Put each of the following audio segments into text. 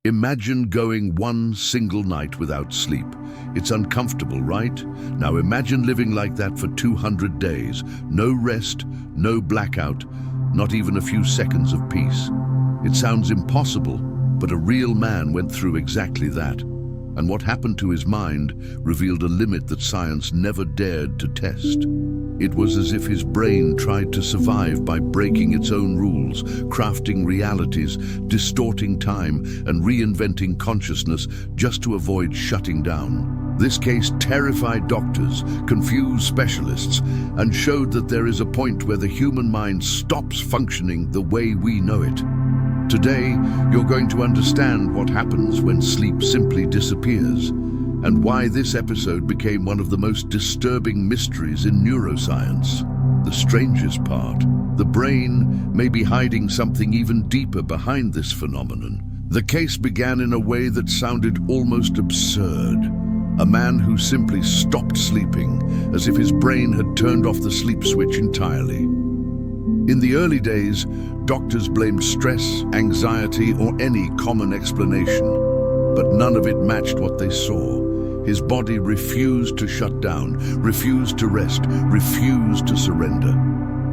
Imagine going one single night without sleep. It's uncomfortable, right? Now imagine living like that for 200 days. No rest, no blackout, not even a few seconds of peace. It sounds impossible, but a real man went through exactly that. And what happened to his mind revealed a limit that science never dared to test. It was as if his brain tried to survive by breaking its own rules, crafting realities, distorting time, and reinventing consciousness just to avoid shutting down. This case terrified doctors, confused specialists, and showed that there is a point where the human mind stops functioning the way we know it. Today, you're going to understand what happens when sleep simply disappears, and why this episode became one of the most disturbing mysteries in neuroscience. The strangest part, the brain may be hiding something even deeper behind this phenomenon. The case began in a way that sounded almost absurd. A man who simply stopped sleeping, as if his brain had turned off the sleep switch entirely. In the early days, doctors blamed stress, anxiety, or any common explanation, but none of it matched what they saw. His body refused to shut down, refused to rest, refused to surrender.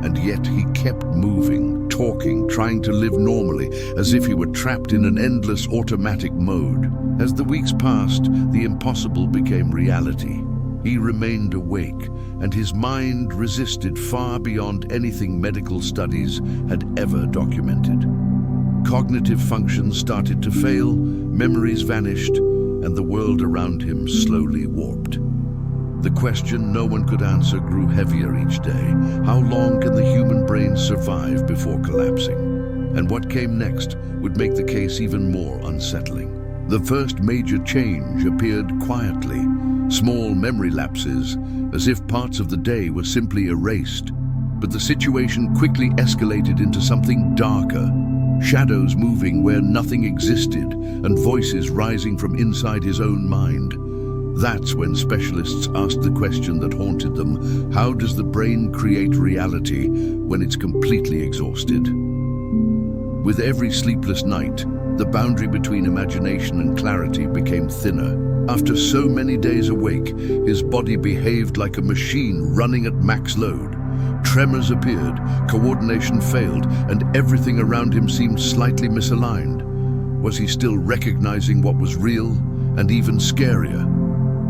And yet he kept moving, talking, trying to live normally, as if he were trapped in an endless automatic mode. As the weeks passed, the impossible became reality. He remained awake, and his mind resisted far beyond anything medical studies had ever documented. Cognitive functions started to fail, memories vanished, and the world around him slowly warped. The question no one could answer grew heavier each day. How long can the human brain survive before collapsing? And what came next would make the case even more unsettling. The first major change appeared quietly. Small memory lapses, as if parts of the day were simply erased. But the situation quickly escalated into something darker. Shadows moving where nothing existed, and voices rising from inside his own mind. That's when specialists asked the question that haunted them: how does the brain create reality when it's completely exhausted? With every sleepless night, the boundary between imagination and clarity became thinner. After so many days awake, his body behaved like a machine running at max load. Tremors appeared, coordination failed, and everything around him seemed slightly misaligned. Was he still recognizing what was real, and even scarier?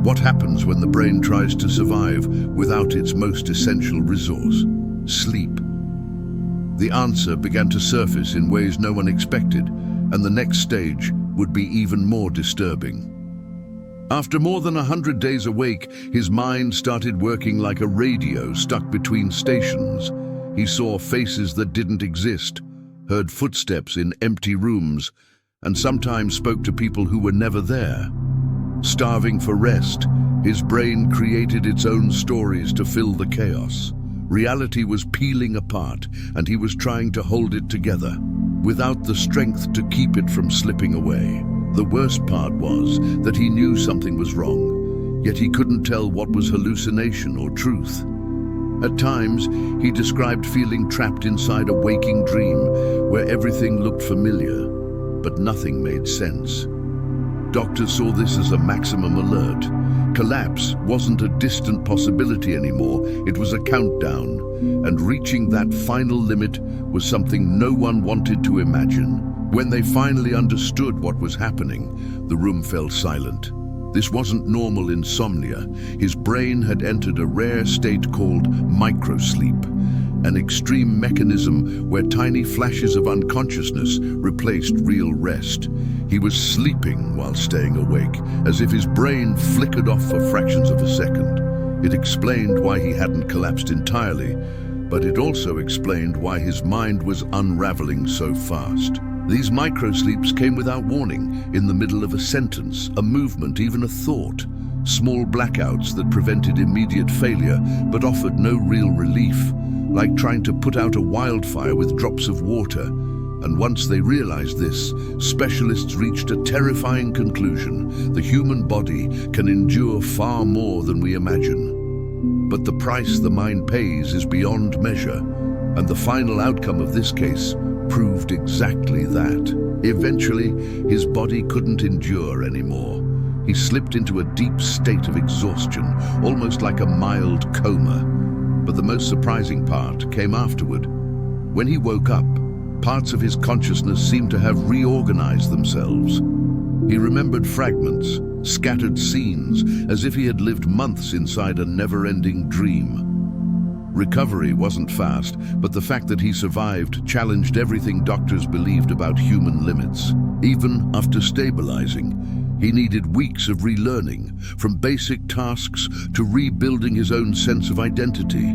What happens when the brain tries to survive without its most essential resource, sleep? The answer began to surface in ways no one expected, and the next stage would be even more disturbing. After more than 100 days awake, his mind started working like a radio stuck between stations. He saw faces that didn't exist, heard footsteps in empty rooms, and sometimes spoke to people who were never there. Starving for rest, his brain created its own stories to fill the chaos. Reality was peeling apart, and he was trying to hold it together, without the strength to keep it from slipping away. The worst part was that he knew something was wrong, yet he couldn't tell what was hallucination or truth. At times, he described feeling trapped inside a waking dream where everything looked familiar, but nothing made sense. Doctors saw this as a maximum alert. Collapse wasn't a distant possibility anymore, it was a countdown, and reaching that final limit was something no one wanted to imagine. When they finally understood what was happening, the room fell silent. This wasn't normal insomnia. His brain had entered a rare state called microsleep, an extreme mechanism where tiny flashes of unconsciousness replaced real rest. He was sleeping while staying awake, as if his brain flickered off for fractions of a second. It explained why he hadn't collapsed entirely, but it also explained why his mind was unraveling so fast. These microsleeps came without warning, in the middle of a sentence, a movement, even a thought. Small blackouts that prevented immediate failure, but offered no real relief, like trying to put out a wildfire with drops of water. And once they realized this, specialists reached a terrifying conclusion: the human body can endure far more than we imagine. But the price the mind pays is beyond measure, and the final outcome of this case proved exactly that. Eventually, his body couldn't endure anymore. He slipped into a deep state of exhaustion, almost like a mild coma. But the most surprising part came afterward. When he woke up, parts of his consciousness seemed to have reorganized themselves. He remembered fragments, scattered scenes, as if he had lived months inside a never-ending dream. Recovery wasn't fast, but the fact that he survived challenged everything doctors believed about human limits. Even after stabilizing, he needed weeks of relearning, from basic tasks to rebuilding his own sense of identity.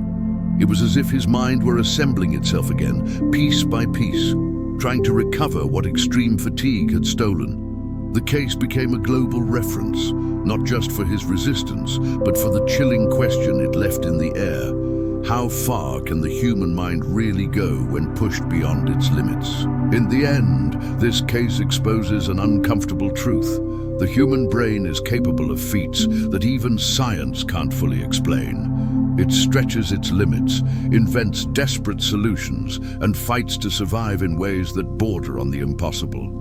It was as if his mind were assembling itself again, piece by piece, trying to recover what extreme fatigue had stolen. The case became a global reference, not just for his resistance, but for the chilling question it left in the air. How far can the human mind really go when pushed beyond its limits? In the end, this case exposes an uncomfortable truth. The human brain is capable of feats that even science can't fully explain. It stretches its limits, invents desperate solutions, and fights to survive in ways that border on the impossible.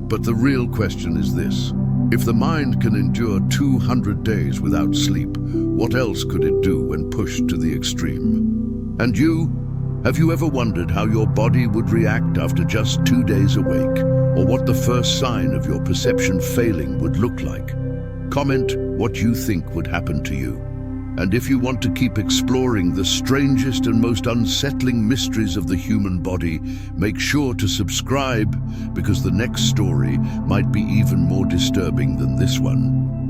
But the real question is this: if the mind can endure 200 days without sleep, what else could it do when pushed to the extreme? And you? Have you ever wondered how your body would react after just 2 days awake, or what the first sign of your perception failing would look like? Comment what you think would happen to you. And if you want to keep exploring the strangest and most unsettling mysteries of the human body, make sure to subscribe, because the next story might be even more disturbing than this one.